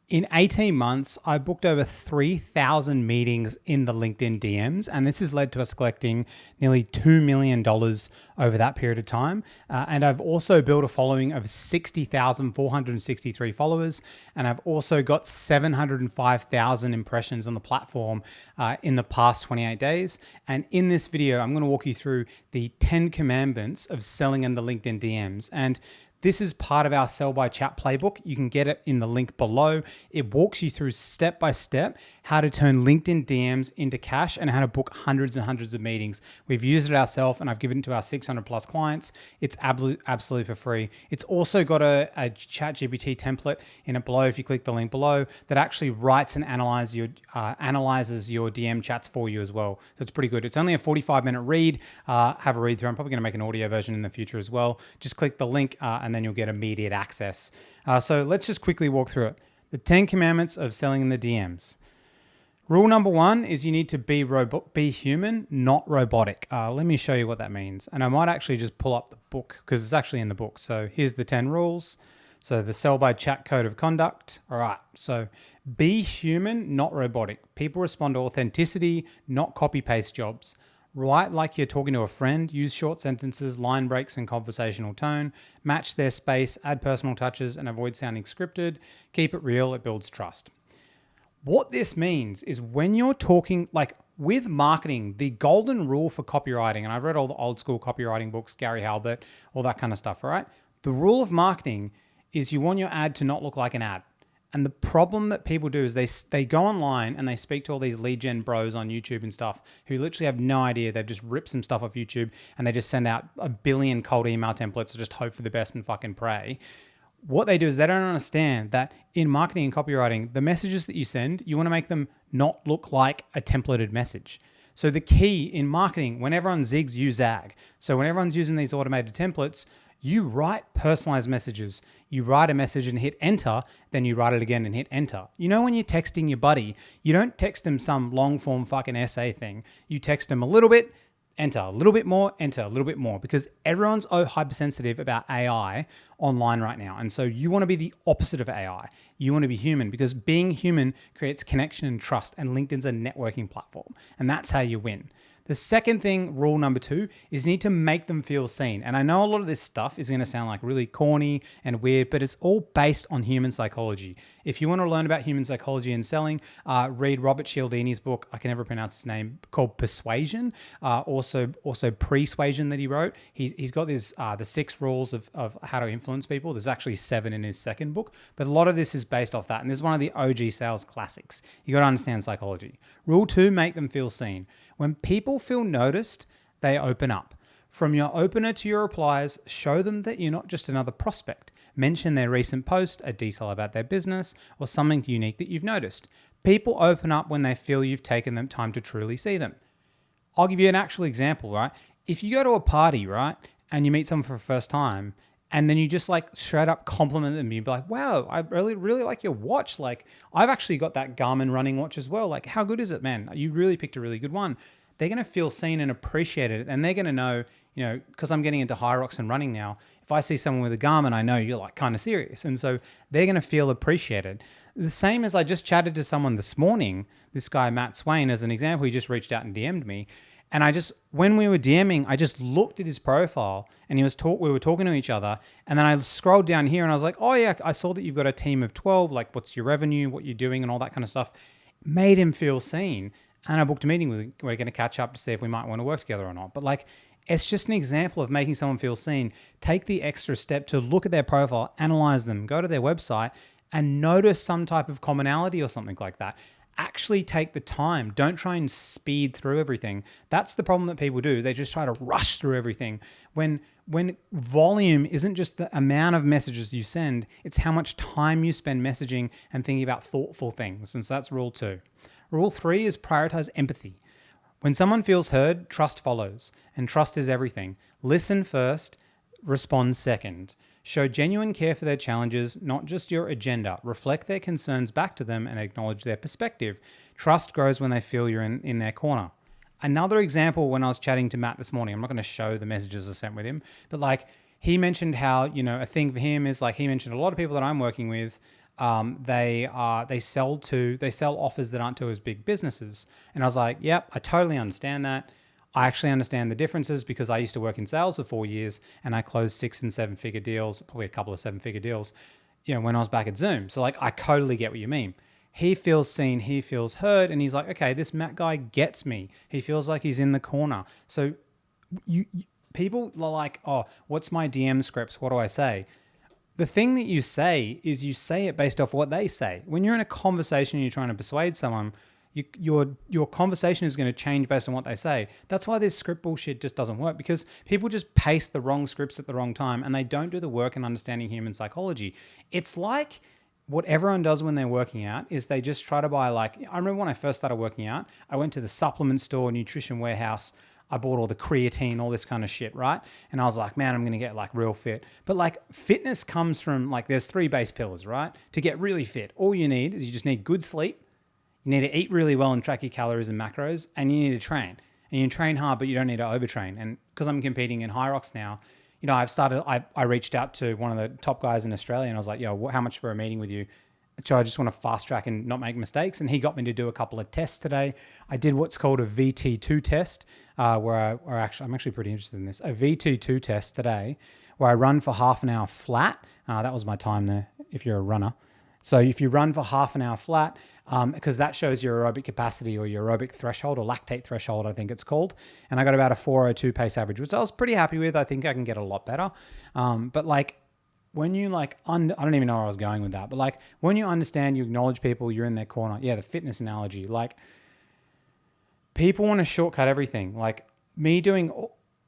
In 18 months, I booked over 3,000 meetings in the LinkedIn DMs, and this has led to us collecting nearly $2 million over that period of time. And I've also built a following of 60,463 followers, and I've also got 705,000 impressions on the platform in the past 28 days. And in this video, I'm going to walk you through the 10 commandments of selling in the LinkedIn DMs. And this is part of our Sell by Chat playbook. You can get it in the link below. It walks you through step by step how to turn LinkedIn DMs into cash and how to book hundreds and hundreds of meetings. We've used it ourselves and I've given it to our 600 plus clients. It's absolutely for free. It's also got a ChatGPT template in it below, if you click the link below, that actually writes and analyzes your DM chats for you as well. So it's pretty good. It's only a 45-minute read. Have a read through. I'm probably going to make an audio version in the future as well. Just click the link and then you'll get immediate access. So let's just quickly walk through it. The 10 commandments of selling in the DMs. Rule number 1 is you need to be human, not robotic. Let me show you what that means. And I might actually just pull up the book because it's actually in the book. So here's the 10 rules. So the Sell by Chat code of conduct. All right. So be human, not robotic. People respond to authenticity, not copy-paste jobs. Write like you're talking to a friend, use short sentences, line breaks, and conversational tone. Match their space, add personal touches, and avoid sounding scripted. Keep it real, it builds trust. What this means is when you're talking, like with marketing, the golden rule for copywriting, and I've read all the old school copywriting books, Gary Halbert, all that kind of stuff, all right? The rule of marketing is you want your ad to not look like an ad. And the problem that people do is they go online and they speak to all these lead gen bros on YouTube and stuff who literally have no idea. They've just ripped some stuff off YouTube and they just send out a billion cold email templates to just hope for the best and fucking pray. What they do is they don't understand that in marketing and copywriting, the messages that you send, you want to make them not look like a templated message. So the key in marketing, when everyone zigs, you zag. So when everyone's using these automated templates, you write personalized messages. You write a message and hit enter, then you write it again and hit enter. You know when you're texting your buddy, you don't text him some long form fucking essay thing. You text him a little bit, enter, a little bit more, enter, a little bit more, because everyone's hypersensitive about AI online right now. And so you want to be the opposite of AI. You want to be human, because being human creates connection and trust, and LinkedIn's a networking platform, and that's how you win. The second thing, rule number 2, is you need to make them feel seen. And I know a lot of this stuff is going to sound like really corny and weird, but it's all based on human psychology. If you want to learn about human psychology and selling, read Robert Cialdini's book, I can never pronounce his name, called Persuasion, also Persuasion that he wrote. He's got this, the 6 rules of how to influence people. There's actually 7 in his second book, but a lot of this is based off that. And this is one of the OG sales classics. You got to understand psychology. Rule 2, make them feel seen. When people feel noticed, they open up. From your opener to your replies, show them that you're not just another prospect. Mention their recent post, a detail about their business, or something unique that you've noticed. People open up when they feel you've taken them time to truly see them. I'll give you an actual example, right? If you go to a party, right, and you meet someone for the first time, and then you just like straight up compliment them. You'd be like, wow, I really, really like your watch. Like, I've actually got that Garmin running watch as well. Like, how good is it, man? You really picked a really good one. They're going to feel seen and appreciated. And they're going to know, because I'm getting into high rocks and running now, if I see someone with a Garmin, I know you're like kind of serious. And so they're going to feel appreciated. The same as I just chatted to someone this morning, this guy, Matt Swain, as an example, he just reached out and DM'd me. And when we were DMing, I just looked at his profile and we were talking to each other. And then I scrolled down here and I was like, oh yeah, I saw that you've got a team of 12. Like, what's your revenue, what you're doing and all that kind of stuff. Made him feel seen. And I booked a meeting with him. We're going to catch up to see if we might want to work together or not. But like, it's just an example of making someone feel seen. Take the extra step to look at their profile, analyze them, go to their website and notice some type of commonality or something like that. Actually take the time. Don't try and speed through everything. That's the problem that people do. They just try to rush through everything. When volume isn't just the amount of messages you send, it's how much time you spend messaging and thinking about thoughtful things. And so that's rule 2. Rule 3 is prioritize empathy. When someone feels heard, trust follows. And trust is everything. Listen first, respond second. Show genuine care for their challenges, not just your agenda. Reflect their concerns back to them and acknowledge their perspective. Trust grows when they feel you're in their corner. Another example, when I was chatting to Matt this morning, I'm not going to show the messages I sent with him, but like he mentioned how, a thing for him is like he mentioned a lot of people that I'm working with they sell offers that aren't to as big businesses. And I was like, yep, I totally understand that. I actually understand the differences because I used to work in sales for 4 years and I closed 6 and 7 figure deals, probably a couple of 7 figure deals, when I was back at Zoom. So like, I totally get what you mean. He feels seen, he feels heard, and he's like, okay, this Matt guy gets me. He feels like he's in the corner. So people are like, oh, what's my DM scripts? What do I say? The thing that you say is you say it based off what they say. When you're in a conversation and you're trying to persuade someone, your conversation is going to change based on what they say. That's why this script bullshit just doesn't work, because people just paste the wrong scripts at the wrong time and they don't do the work in understanding human psychology. It's like what everyone does when they're working out is they just try to buy, like, I remember when I first started working out, I went to the supplement store, nutrition warehouse. I bought all the creatine, all this kind of shit, right? And I was like, man, I'm going to get like real fit. But like fitness comes from like, there's 3 base pillars, right? To get really fit, all you need is you just need good sleep. You need to eat really well and track your calories and macros, and you need to train. And you can train hard, but you don't need to overtrain. And because I'm competing in high rocks now, I reached out to one of the top guys in Australia and I was like, yo, how much for a meeting with you? So I just want to fast track and not make mistakes. And he got me to do a couple of tests today. I did what's called a VT2 test, I'm actually pretty interested in this. A VT2 test today where I run for half an hour flat. That was my time there if you're a runner. So if you run for half an hour flat, because that shows your aerobic capacity or your aerobic threshold or lactate threshold, I think it's called. And I got about a 4:02 pace average, which I was pretty happy with. I think I can get a lot better. But like when you I don't even know where I was going with that, but like when you understand, you acknowledge people, you're in their corner. Yeah, the fitness analogy, like people want to shortcut everything. Like me doing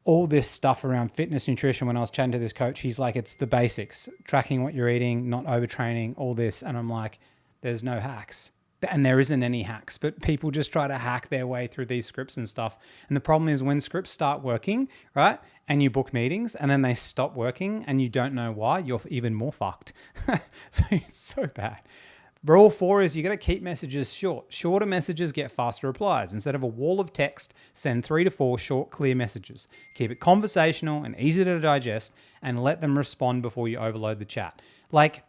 all this stuff around fitness, nutrition, when I was chatting to this coach, he's like, it's the basics, tracking what you're eating, not overtraining, all this. And I'm like, there's no hacks. And there isn't any hacks, but people just try to hack their way through these scripts and stuff. And the problem is when scripts start working, right? And you book meetings and then they stop working and you don't know why, you're even more fucked. So it's so bad. Rule 4 is you got to keep messages short. Shorter messages get faster replies. Instead of a wall of text, send 3 to 4 short, clear messages. Keep it conversational and easy to digest and let them respond before you overload the chat. Like,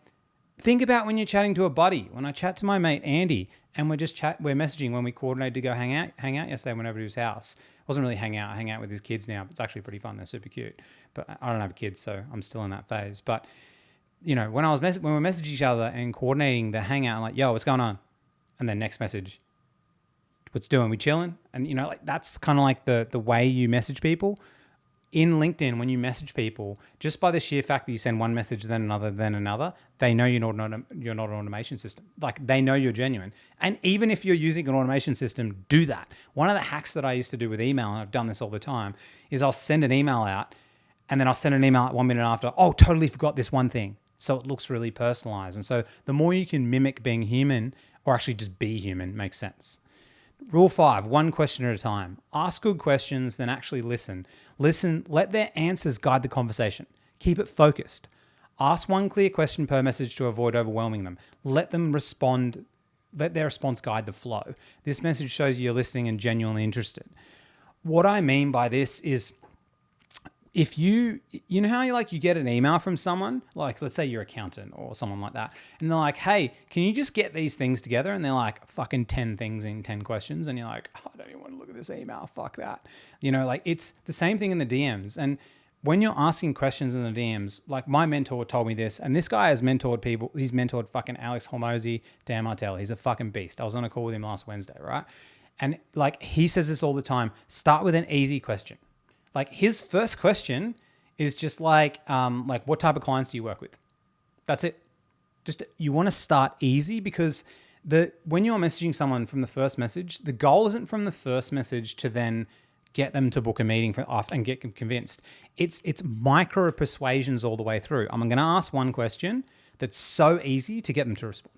think about when you're chatting to a buddy. When I chat to my mate Andy and we're messaging when we coordinated to go hang out yesterday, went over to his house. It wasn't really hang out with his kids now. It's actually pretty fun. They're super cute. But I don't have kids, so I'm still in that phase. But when we're messaging each other and coordinating the hangout, I'm like, yo, what's going on? And then next message, what's doing? We chilling? And like that's kind of like the way you message people. In LinkedIn, when you message people, just by the sheer fact that you send one message, then another, they know you're not an automation system. Like they know you're genuine. And even if you're using an automation system, do that. One of the hacks that I used to do with email, and I've done this all the time, is I'll send an email out and then I'll send an email out 1 minute after, oh, totally forgot this one thing. So it looks really personalized. And so the more you can mimic being human or actually just be human makes sense. Rule 5, 1 question at a time. Ask good questions, then actually listen. Listen, let their answers guide the conversation. Keep it focused. Ask 1 clear question per message to avoid overwhelming them. Let them respond. Let their response guide the flow. This message shows you're listening and genuinely interested. What I mean by this is, if you know how you get an email from someone, like let's say your accountant or someone like that, and they're like, hey, can you just get these things together? And they're like fucking 10 things in 10 questions. And you're like, oh, I don't even want to look at this email. Fuck that. Like it's the same thing in the DMs. And when you're asking questions in the DMs, like my mentor told me this, and this guy has mentored people. He's mentored fucking Alex Hormozy, Dan Martell. He's a fucking beast. I was on a call with him last Wednesday, right? And like he says this all the time, start with an easy question. Like his first question is just like what type of clients do you work with? That's it. Just you want to start easy because when you're messaging someone from the first message, the goal isn't from the first message to then get them to book a meeting and get them convinced. It's micro persuasions all the way through. I'm going to ask 1 question that's so easy to get them to respond.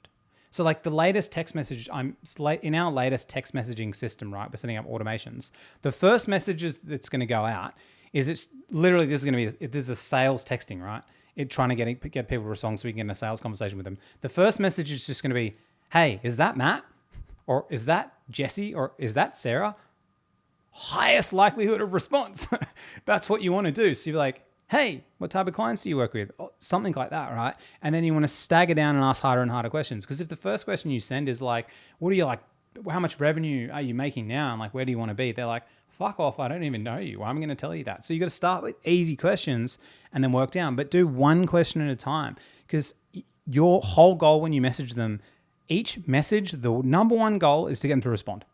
So like the latest text message, in our latest text messaging system, right? We're setting up automations. The first message that's going to go out is this is a sales texting, right? Trying to get people to respond so we can get in a sales conversation with them. The first message is just going to be, hey, is that Matt? Or is that Jesse? Or is that Sarah? Highest likelihood of response. That's what you want to do. So you're like, hey, what type of clients do you work with? Or something like that, right? And then you want to stagger down and ask harder and harder questions. Because if the first question you send is like, what do you like? How much revenue are you making now? And like, where do you want to be? They're like, fuck off. I don't even know you. Why am I going to tell you that? So you got to start with easy questions and then work down, but do one question at a time, because your whole goal when you message them, each message, the number one goal is to get them to respond.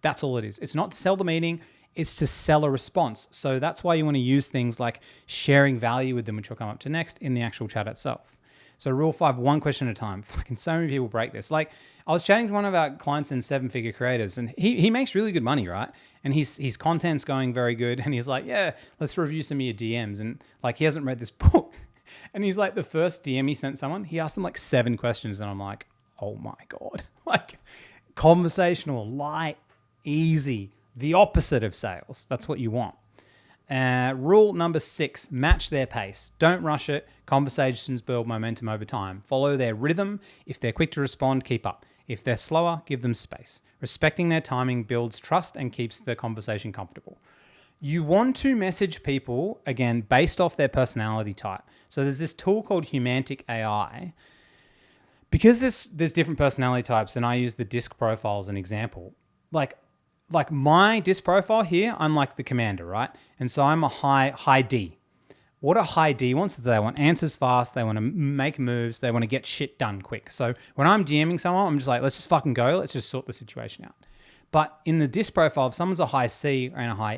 That's all it is. It's not to sell the meeting. It's to sell a response. So that's why you want to use things like sharing value with them, which we'll come up to next, in the actual chat itself. So rule 5, one question at a time. Fucking so many people break this. Like, I was chatting to one of our clients in 7-figure creators, and he makes really good money, right? And his content's going very good. And he's like, yeah, let's review some of your DMs. And like, he hasn't read this book. And he's like, the first DM he sent someone, he asked them like 7 questions. And I'm like, oh my God. Like, conversational, light, easy, the opposite of sales. That's what you want. Rule number 6, match their pace. Don't rush it. Conversations build momentum over time. Follow their rhythm. If they're quick to respond, keep up. If they're slower, give them space. Respecting their timing builds trust and keeps the conversation comfortable. You want to message people, again, based off their personality type. So there's this tool called Humantic AI. Because there's different personality types, and I use the disc profile as an example. Like my disc profile here, I'm like the commander, right? And so I'm a high D. What a high D wants, they want answers fast, they want to make moves, they want to get shit done quick. So when I'm DMing someone, I'm just like, let's just fucking go, let's just sort the situation out. But in the disc profile, if someone's a high C and a high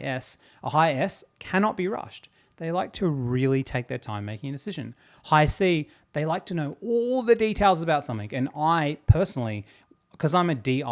S cannot be rushed. They like to really take their time making a decision. High C, they like to know all the details about something. And I personally, because I'm a DI,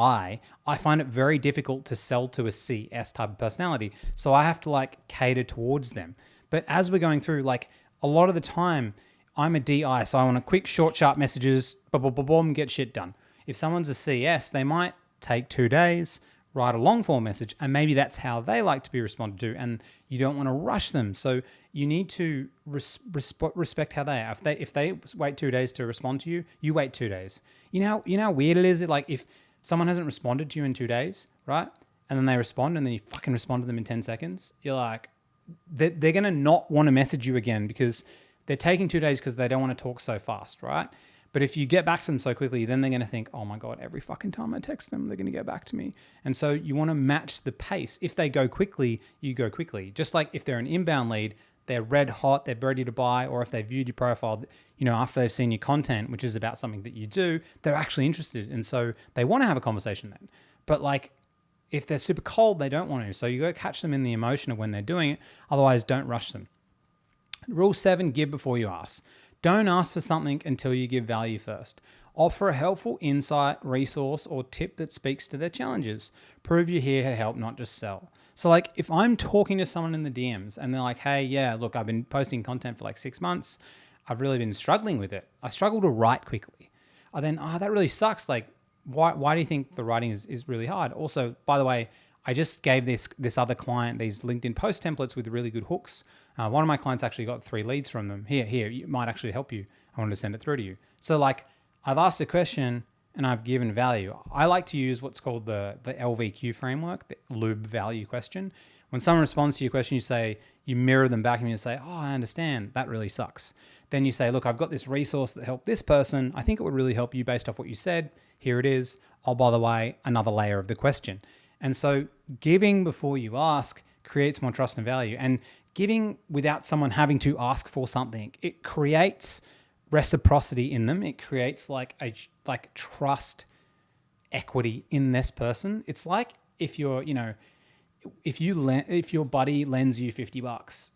I find it very difficult to sell to a CS type of personality. So I have to like cater towards them. But as we're going through, like a lot of the time, I'm a DI, so I want quick, short, sharp messages, boom, get shit done. If someone's a CS, they might take 2 days, write a long form message, and maybe that's how they like to be responded to, and you don't want to rush them. So you need to respect how they are. If they wait 2 days to respond to you, you wait 2 days. You know how weird it is? Like if someone hasn't responded to you in 2 days, right? And then they respond, and then you fucking respond to them in 10 seconds. You're like, they're going to not want to message you again because they're taking 2 days because they don't want to talk so fast, right? But if you get back to them so quickly, then they're going to think, oh my God, every fucking time I text them, they're going to get back to me. And so you want to match the pace. If they go quickly, you go quickly. Just like if they're an inbound lead, they're red hot, they're ready to buy, or if they viewed your profile, after they've seen your content, which is about something that you do, they're actually interested. And so they want to have a conversation then. But like, if they're super cold, they don't want to. So you got to catch them in the emotion of when they're doing it. Otherwise, don't rush them. Rule 7, give before you ask. Don't ask for something until you give value first. Offer a helpful insight, resource, or tip that speaks to their challenges. Prove you're here to help, not just sell. So like if I'm talking to someone in the DMs and they're like, hey, yeah, look, I've been posting content for like 6 months. I've really been struggling with it. I struggle to write quickly. That really sucks. Like, why do you think the writing is really hard? Also, by the way, I just gave this other client these LinkedIn post templates with really good hooks. One of my clients actually got 3 leads from them. Here, it might actually help you. I wanted to send it through to you. So like I've asked a question and I've given value. I like to use what's called the LVQ framework, the lube value question. When someone responds to your question, you mirror them back and you say, oh, I understand. That really sucks. Then you say, look, I've got this resource that helped this person. I think it would really help you based off what you said. Here it is. Oh, by the way, another layer of the question. And so giving before you ask creates more trust and value. And giving without someone having to ask for something, it creates reciprocity in them. It creates like trust equity in this person. It's like if your buddy lends you $50,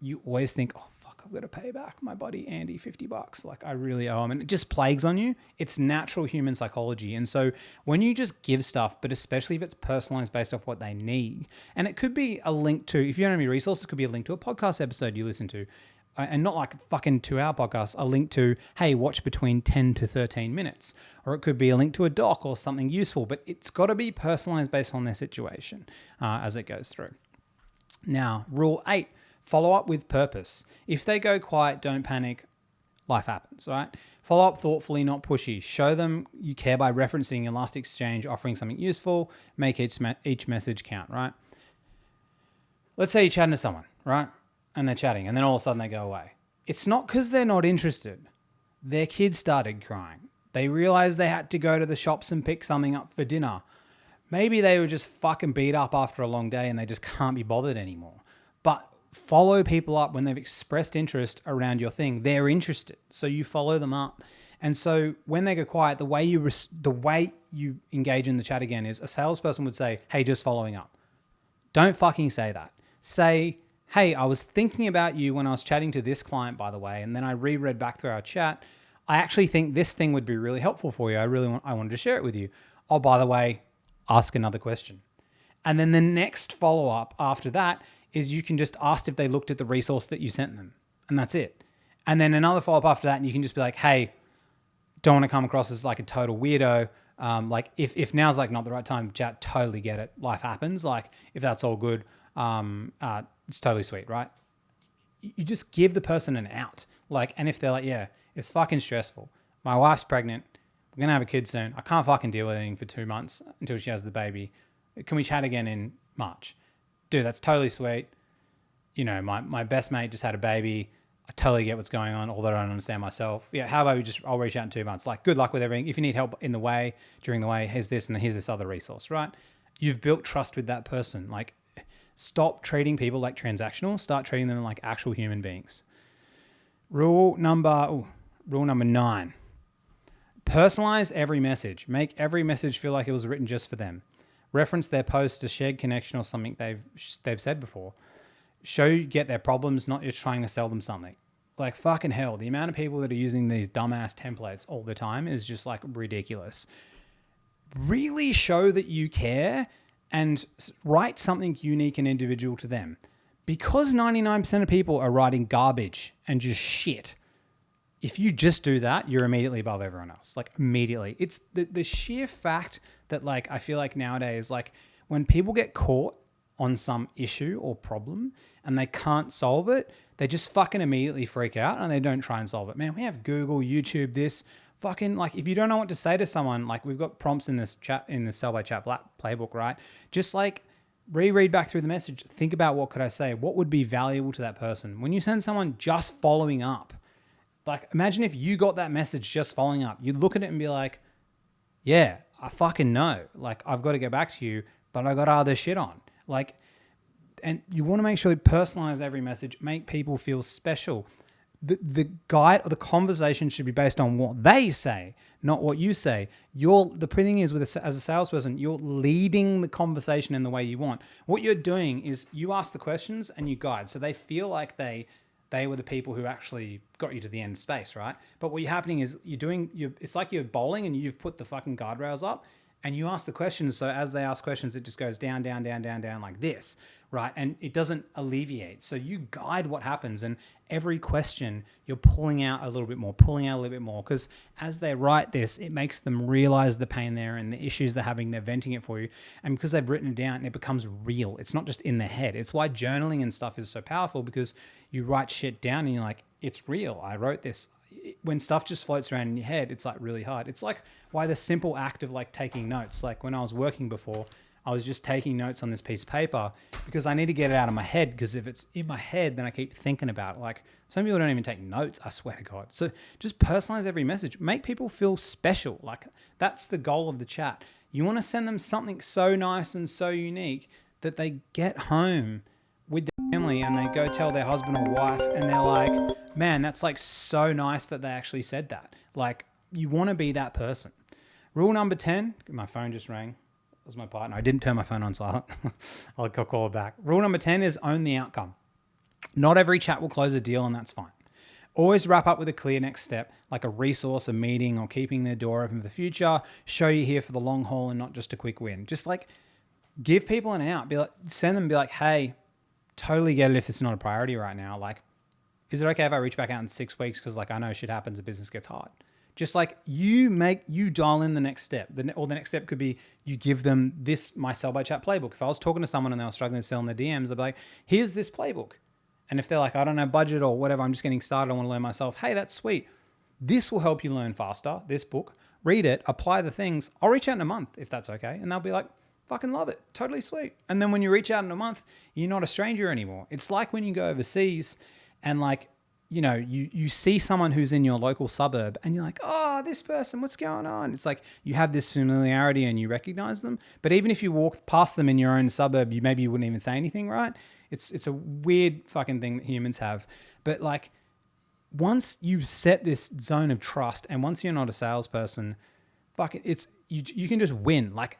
you always think, oh, I've got to pay back my buddy Andy $50. Like I really owe him. And it just plagues on you. It's natural human psychology. And so when you just give stuff, but especially if it's personalized based off what they need, and it could be a link to, if you don't have any resources, it could be a link to a podcast episode you listen to, and not like a fucking 2-hour podcast, a link to, hey, watch between 10 to 13 minutes. Or it could be a link to a doc or something useful, but it's got to be personalized based on their situation as it goes through. Now, rule 8, follow up with purpose. If they go quiet, don't panic. Life happens, right? Follow up thoughtfully, not pushy. Show them you care by referencing your last exchange, offering something useful. Make each message count, right? Let's say you're chatting to someone, right? and they're chatting, and then all of a sudden they go away. It's not because they're not interested. Their kids started crying. They realized they had to go to the shops and pick something up for dinner. Maybe they were just fucking beat up after a long day and they just can't be bothered anymore. But follow people up when they've expressed interest around your thing. They're interested, so you follow them up. And so when they go quiet, the way you engage in the chat again is a salesperson would say, hey, just following up. Don't fucking say that. Say, hey, I was thinking about you when I was chatting to this client, by the way, and then I reread back through our chat. I actually think this thing would be really helpful for you. I wanted to share it with you. Oh, by the way, ask another question. And then the next follow-up after that is you can just ask if they looked at the resource that you sent them. And that's it. And then another follow-up after that, and you can just be like, hey, don't want to come across as like a total weirdo. Like if now's like not the right time, chat, totally get it. Life happens. Like if that's all good, it's totally sweet, right? You just give the person an out. Like, and if they're like, yeah, it's fucking stressful. My wife's pregnant. We're going to have a kid soon. I can't fucking deal with anything for 2 months until she has the baby. Can we chat again in March? Dude, that's totally sweet. You know, my best mate just had a baby. I totally get what's going on, although I don't understand myself. Yeah, how about I'll reach out in 2 months. Like, good luck with everything. If you need help during the way, here's this and here's this other resource, right? You've built trust with that person. Like, stop treating people like transactional. Start treating them like actual human beings. Rule number 9. Personalize every message. Make every message feel like it was written just for them. Reference their post to shared connection or something they've said before. Get their problems, not just trying to sell them something. Like fucking hell, the amount of people that are using these dumbass templates all the time is just like ridiculous. Really show that you care and write something unique and individual to them. Because 99% of people are writing garbage and just shit, if you just do that, you're immediately above everyone else. Like immediately. It's the sheer fact that like, I feel like nowadays, like when people get caught on some issue or problem and they can't solve it, they just fucking immediately freak out and they don't try and solve it. Man, we have Google, YouTube, this fucking like, if you don't know what to say to someone, like we've got prompts in this chat, in the Sell by Chat playbook, right? Just like reread back through the message. Think about what could I say? What would be valuable to that person? When you send someone just following up, like imagine if you got that message just following up, you'd look at it and be like, yeah, I fucking know. Like I've got to get back to you, but I got other shit on. Like, and you want to make sure you personalize every message, make people feel special. The guide or the conversation should be based on what they say, not what you say. The thing is, as a salesperson, you're leading the conversation in the way you want. What you're doing is you ask the questions and you guide, so they feel like they were the people who actually got you to the end of space, right? But what you're happening is it's like you're bowling and you've put the fucking guardrails up and you ask the questions. So as they ask questions, it just goes down, down, down, down, down like this, right? And it doesn't alleviate. So you guide what happens, and every question you're pulling out a little bit more, because as they write this, it makes them realize the pain there and the issues they're having, they're venting it for you. And because they've written it down, it becomes real. It's not just in their head. It's why journaling and stuff is so powerful, because you write shit down and you're like, it's real. I wrote this. When stuff just floats around in your head, it's like really hard. It's like why the simple act of like taking notes. Like when I was working before, I was just taking notes on this piece of paper because I need to get it out of my head, because if it's in my head, then I keep thinking about it. Like some people don't even take notes, I swear to God. So just personalize every message. Make people feel special. Like that's the goal of the chat. You want to send them something so nice and so unique that they get home with their family and they go tell their husband or wife and they're like, man, that's like so nice that they actually said that. Like you want to be that person. Rule number 10, my phone just rang. It was my partner. I didn't turn my phone on silent. I'll call it back. Rule number 10 is own the outcome. Not every chat will close a deal, and that's fine. Always wrap up with a clear next step, like a resource, a meeting, or keeping their door open for the future. Show you're here for the long haul and not just a quick win. Just like give people an out. Send them and be like, hey, totally get it if it's not a priority right now. Like, is it okay if I reach back out in 6 weeks? Because like I know shit happens, the business gets hard. Just like you dial in the next step. The next step could be you give them my Sell by Chat playbook. If I was talking to someone and they were struggling to sell in their DMs, I'd be like, here's this playbook. And if they're like, I don't have budget or whatever, I'm just getting started, I want to learn myself. Hey, that's sweet. This will help you learn faster, this book. Read it, apply the things. I'll reach out in a month if that's okay. And they'll be like, Fucking love it. Totally sweet. And then when you reach out in a month, you're not a stranger anymore. It's like when you go overseas and like, you know, you see someone who's in your local suburb and you're like, oh, this person, what's going on? It's like you have this familiarity and you recognize them. But even if you walk past them in your own suburb, you wouldn't even say anything, right? It's a weird fucking thing that humans have. But like once you set this zone of trust and once you're not a salesperson, fuck it, it's you can just win. Like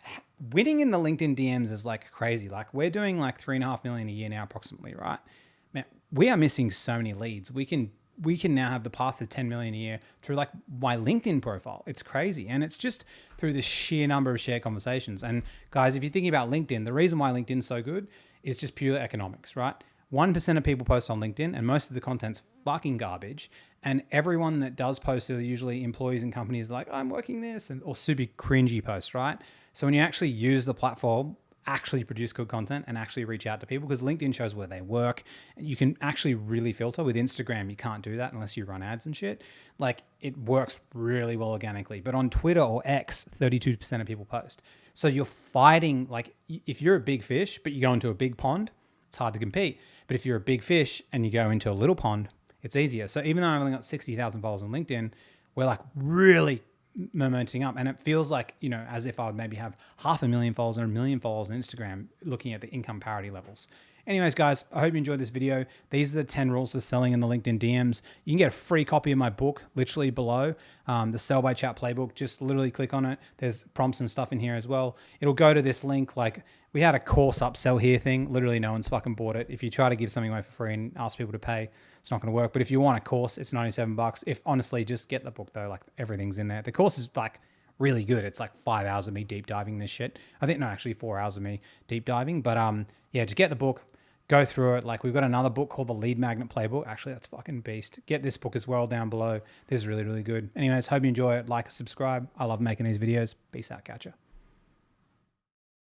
winning in the LinkedIn DMs is like crazy. Like we're doing like 3.5 million a year now approximately, right? Man, we are missing so many leads. We can now have the path to 10 million a year through like my LinkedIn profile. It's crazy. And it's just through the sheer number of shared conversations. And guys, if you're thinking about LinkedIn, the reason why LinkedIn's so good is just pure economics, right? 1% of people post on LinkedIn and most of the content's fucking garbage. And everyone that does post are usually employees and companies like, I'm working this, or super cringy posts, right? So when you actually use the platform, actually produce good content and actually reach out to people, because LinkedIn shows where they work. You can actually really filter. With Instagram, you can't do that unless you run ads and shit. Like it works really well organically. But on Twitter or X, 32% of people post. So you're fighting, like if you're a big fish, but you go into a big pond, it's hard to compete. But if you're a big fish and you go into a little pond, it's easier. So even though I've only got 60,000 followers on LinkedIn, we're like really momenting up. And it feels like, you know, as if I would maybe have 500,000 followers or 1 million followers on Instagram looking at the income parity levels. Anyways, guys, I hope you enjoyed this video. These are the 10 rules for selling in the LinkedIn DMs. You can get a free copy of my book literally below, the Sell by Chat playbook. Just literally click on it. There's prompts and stuff in here as well. It'll go to this link. Like we had a course upsell here thing. Literally no one's fucking bought it. If you try to give something away for free and ask people to pay, it's not going to work. But if you want a course, it's $97. If honestly, just get the book though. Like everything's in there. The course is like really good. It's like 5 hours of me deep diving this shit. I think, no, actually 4 hours of me deep diving. But yeah, just get the book. Go through it. Like we've got another book called the Lead Magnet Playbook. Actually, that's fucking beast. Get this book as well down below. This is really, really good. Anyways, hope you enjoy it. Like, subscribe. I love making these videos. Peace out. Catch ya.